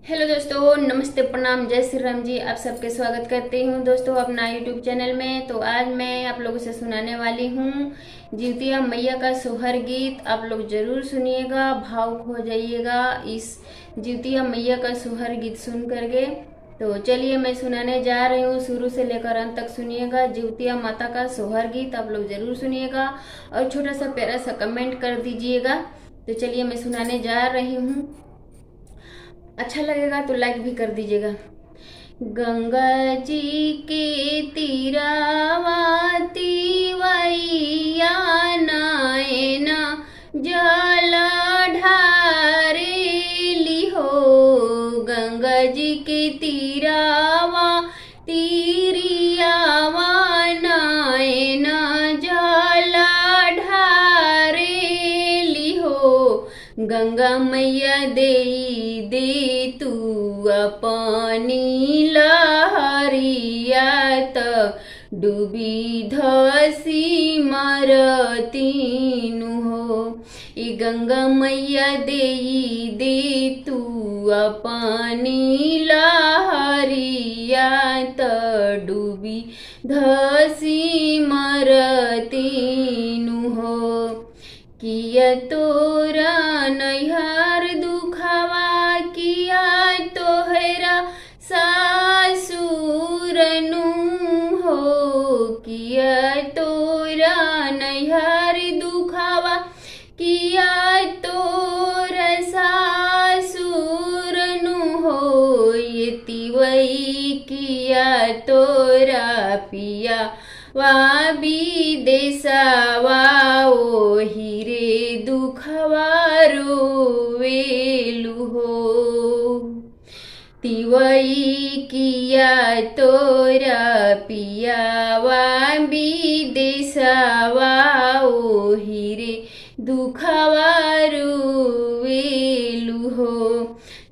Hello दोस्तों, नमस्ते, प्रणाम, जय श्री राम जी। आप सबके स्वागत करती हूँ दोस्तों अपना यूट्यूब चैनल में। तो आज मैं आप लोगों से सुनाने वाली हूँ जिउतिया मैया का सोहर गीत। आप लोग जरूर सुनिएगा, भावुक हो जाइएगा इस जिउतिया मैया का सोहर गीत सुन करके। तो चलिए मैं सुनाने जा रही हूँ, शुरू से लेकर अंत तक सुनिएगा। जिउतिया माता का सोहर गीत आप लोग जरूर सुनिएगा और छोटा सा प्यारा सा कमेंट कर दीजिएगा। तो चलिए मैं सुनाने जा रही हूँ, अच्छा लगेगा तो लाइक भी कर दीजिएगा। गंगा जी के तीरावाती वैया नैना जल ढारेली हो। गंगा जी के तीरावा तीरियावा नैना जल ढारेली हो। गंगा मैया दे दे तू अपनी लहरिया त डूबी धसी मरतीनु हो। ई गंगा मैया दे दे तू अपनी लहरिया त डूबी धसी मरतीनु हो। किया तोरा नैहर दुखवा किया तोहरा सासुरनु हो। किया तोरा नैहर दुखवा किया तोरा सासुरनु हो। ये तिवई किया तोरा पिया वा विदेशवा ओहि रे दुखवा रोवेलु हो। तिवई किया तोरा पियावा विदेशवा ओहि रे दुखवा रोवेलु हो।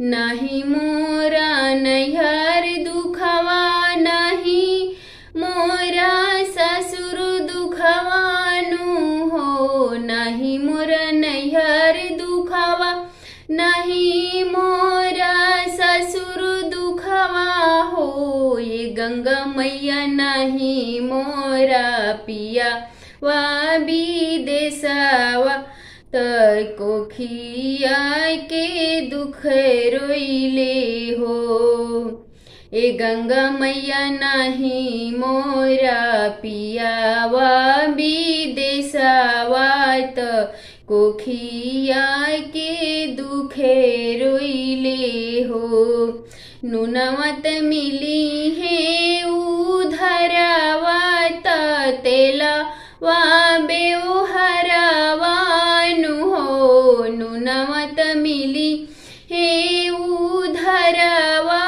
नहीं मोरा नैहर दुखवा नहीं मोरा ससुर दुखवानु हो। नहीं मोरा नैहर दुखवा नहीं मोरा ससुर दुखवा हो। ये गंगा मैया नहीं मोरा पिया वा विदेशवा तको खिया के दुख रोइले हो। ए गंगा मैया नहीं मोरा पियावा विदेशवा त कोखिया के दुखे रोइले हो। नुनवत मिली है उधरवा त तेला वा बेउहरवानु हो। नुनवत मिली हे उधरवा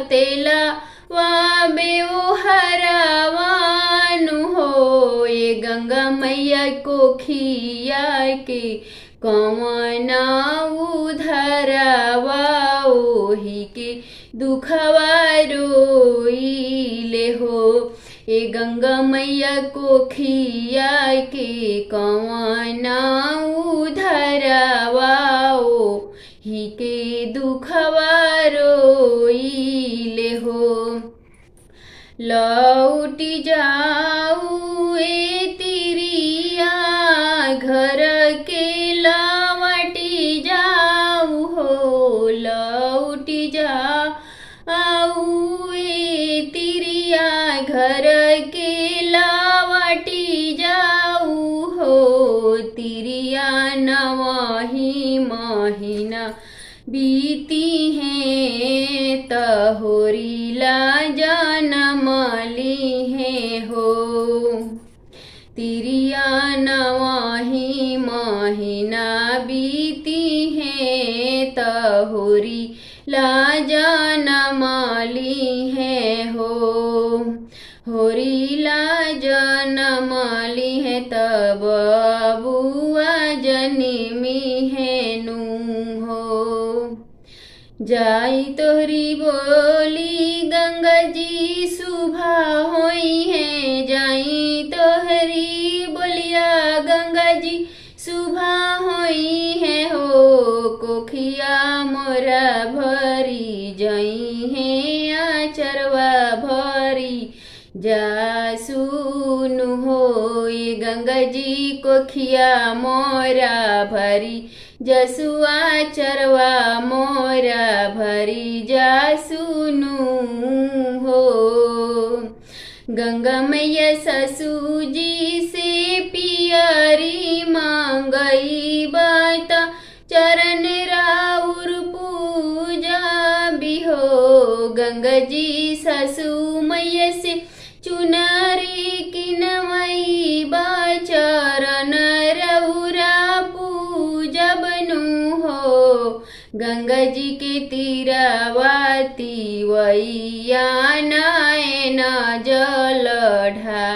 तेला वा बेउहरवानु हो। ये गंगा मैया को खिया के कवना उधरवा ओहि के दुखवा रोइले हो। ये गंगा मैया को खिया के कवना उधरवा ओहि के दुखवा रोइले हो। लौटी जाऊ ए तिरिया घर के लौटी जाऊ हो। लौटी जाऊ ए तिरिया घर के लौटी जाऊ हो। तिरिया नवही महीना बीती हैं तहोरीला जनमली हैं हो। तिरिया नवही महीना बीती हैं तहोरीला जनमली हैं हो। होरीला जनमली है तब बुआ जन्मी है नू हो। जाई तोहरी बोली गंगा जी सुबह होई है। जाई तोहरी बोलिया गंगा जी सुबह होई है हो। को कोखिया मोरा भरी जई है आचरवा भरी जा सुनु होई गंगा जी कोखिया मोरा भरी जसुआ चरवा मोरा भरी जा सुनु हो। गंगा मैया ससु जी से पियरी मांगई बता चरण राउर पूजा बिहो। गंगा जी ससु मैया से चुनरी किनवई बचरण रउरा पूजा बनु हो। गंगा जी के तीरावाती वैया नयन जल ढा